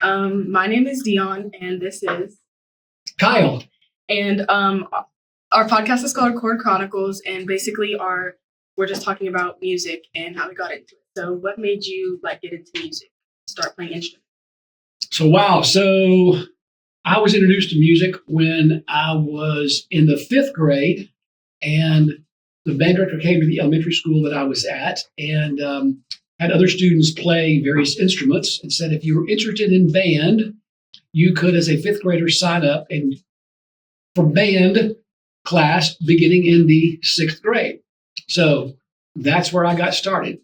My name is Dionne, and this is Kyle. and our podcast is called Chord Chronicles, and basically we're just talking about music and how we got into it. So, what made you get into music, start playing instruments? So I was introduced to music when I was in the fifth grade, and the band director came to the elementary school that I was at and had other students play various instruments and said if you were interested in band, you could, as a fifth grader, sign up for band class beginning in the sixth grade. So that's where I got started.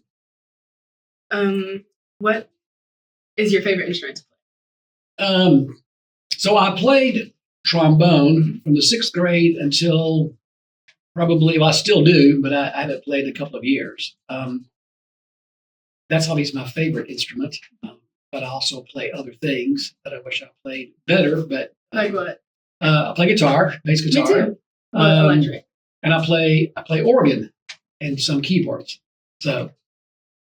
What is your favorite instrument to play? So I played trombone from the sixth grade until I still do, but I haven't played in a couple of years. That's always my favorite instrument, but I also play other things that I wish I played better. But Like what? I play guitar, bass guitar. Me too. Electric. And I play organ and some keyboards. So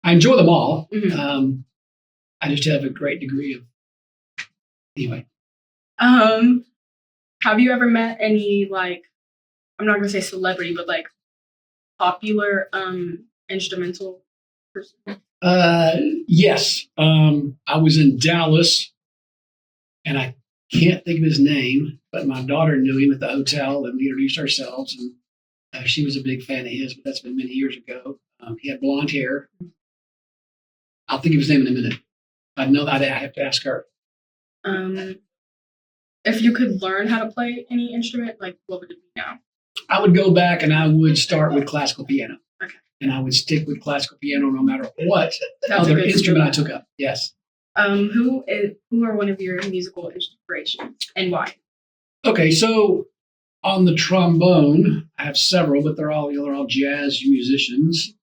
I enjoy them all. Mm-hmm. I just have a great degree of anyway. Have you ever met any I'm not gonna say celebrity, but popular instrumental person? Yes. I was in Dallas, and I can't think of his name, but my daughter knew him at the hotel, and we introduced ourselves, and she was a big fan of his, but that's been many years ago. He had blonde hair. I'll think of his name in a minute. I know that I have to ask her. If you could learn how to play any instrument, what would it be now? I would go back and I would start with classical piano. Okay. And I would stick with classical piano no matter what other instrument I took up. Yes. Who are one of your musical inspirations and why? Okay, so on the trombone, I have several, but they're all jazz musicians.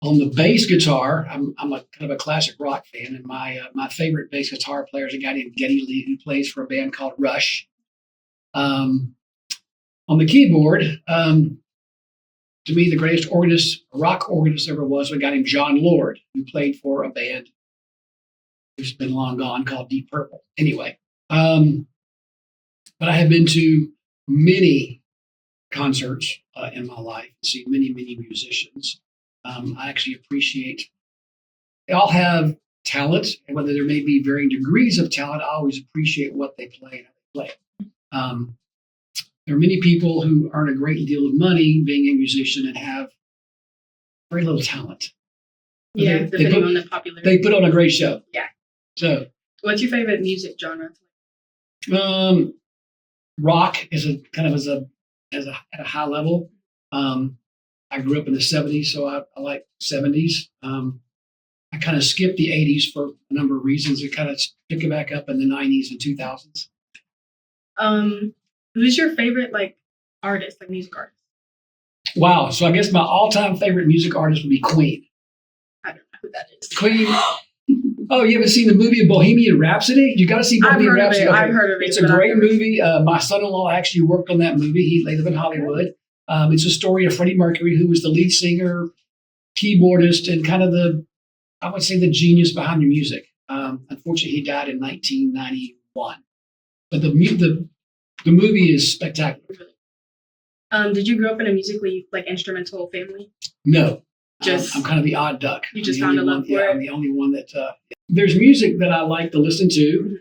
On the bass guitar, I'm a kind of a classic rock fan, and my favorite bass guitar player is a guy named Geddy Lee who plays for a band called Rush. On the keyboard, to me, the greatest rock organist ever was a guy named John Lord, who played for a band who's been long gone called Deep Purple. Anyway, but I have been to many concerts in my life, seen many, many musicians. I actually appreciate they all have talent, and whether there may be varying degrees of talent, I always appreciate what they play and how they play. There are many people who earn a great deal of money being a musician and have very little talent. Yeah, depending on the popularity. They put on a great show. Yeah. So, what's your favorite music genre? Rock is at a high level. I grew up in the 70s, so I like 70s. I kind of skipped the 80s for a number of reasons. I kind of pick it back up in the 90s and 2000s. Who's your favorite artist, music artist? Wow. So I guess my all-time favorite music artist would be Queen. I don't know who that is. Queen. Oh, you haven't seen the movie Bohemian Rhapsody? You got to see Bohemian Rhapsody. Okay. I've heard of it. It's a great movie. My son-in-law actually worked on that movie. He lived in Hollywood. It's a story of Freddie Mercury, who was the lead singer, keyboardist, and kind of the genius behind the music. Unfortunately, he died in 1991. But the movie is spectacular. Did you grow up in a musically instrumental family? No. I'm kind of the odd duck. You just found a love for it? I'm the only one that... there's music that I like to listen to,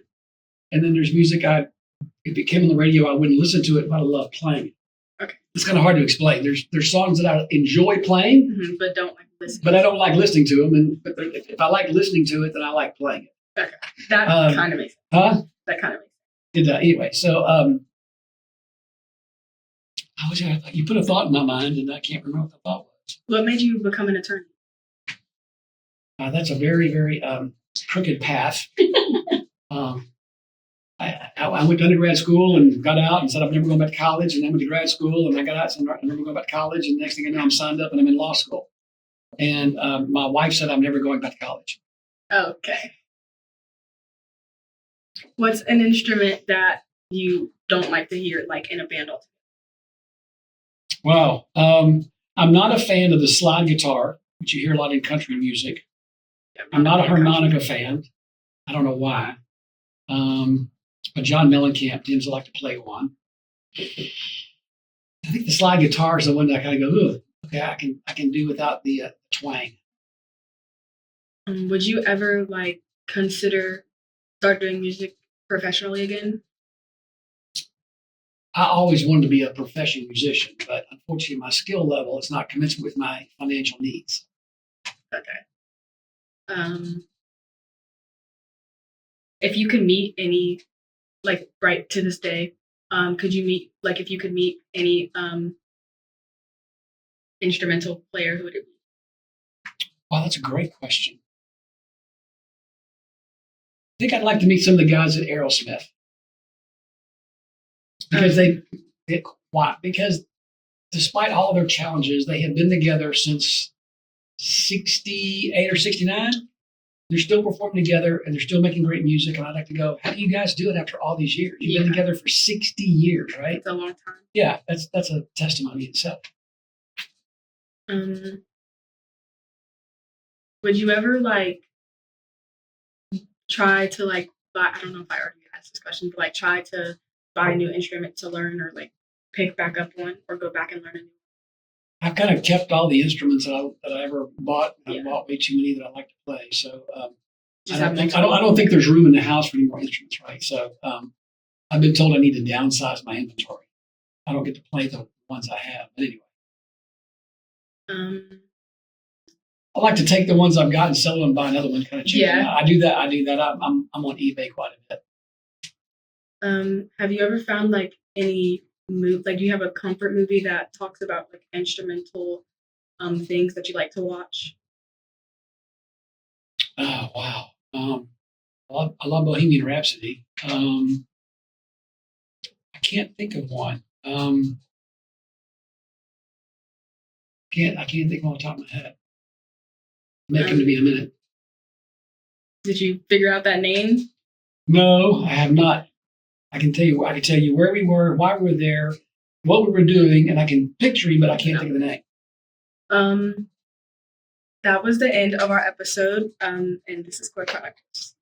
and then there's music if it came on the radio, I wouldn't listen to it, but I love playing it. Okay. It's kind of hard to explain. There's songs that I enjoy playing, but don't like listening. But I don't like listening to them, but if I like listening to it, then I like playing it. Okay. That kind of makes sense. Huh? That kind of makes sense. Anyway, so you put a thought in my mind, and I can't remember what the thought was. What made you become an attorney? That's a very, very crooked path. I went to undergrad school and got out and said I'm never going back to college, and then went to grad school and I got out and said I'm never going back to college, and next thing I know I'm signed up and I'm in law school. And my wife said I'm never going back to college. Okay. What's an instrument that you don't like to hear in a band altogether? Wow. I'm not a fan of the slide guitar, which you hear a lot in country music. Yeah, I'm not a harmonica fan. I don't know why. But John Mellencamp tends to like to play one. I think the slide guitar is the one that I kind of go, ugh, okay, I can do without the twang. Would you ever like consider start doing music professionally again? I always wanted to be a professional musician, but unfortunately, my skill level is not commensurate with my financial needs. Okay. Um, if you could meet any, like right to this day, could you meet like if you could meet any instrumental player, who would it be? Wow, that's a great question. I think I'd like to meet some of the guys at Aerosmith because because despite all their challenges, they have been together since 68 or 69. They're still performing together and they're still making great music. And I'd like to go, how do you guys do it after all these years? You've been together for 60 years, right? It's a long time. Yeah, that's a testimony itself. Would you ever like try to like buy? I don't know if I already asked this question, but like try to buy a new instrument to learn, or like pick back up one, or go back and learn a new I've kind of kept all the instruments that I ever bought. I Yeah. bought way too many that I like to play. So Just I have don't think there's room in the house for any more instruments, right? So I've been told I need to downsize my inventory. I don't get to play the ones I have. But anyway, one. I like to take the ones I've got and sell them and buy another one, kind of change them Yeah. out. I do that. I'm on eBay quite a bit. Have you ever found like any like do you have a comfort movie that talks about like instrumental things that you like to watch? Oh wow. I love Bohemian Rhapsody. I can't think of one. I can't think off the top of my head. May come to me in a minute. Did you figure out that name? No, I have not. I can tell you where we were, why we were there, what we were doing, and I can picture you, but I can't think of the name. That was the end of our episode. And this is Chord Chronicles.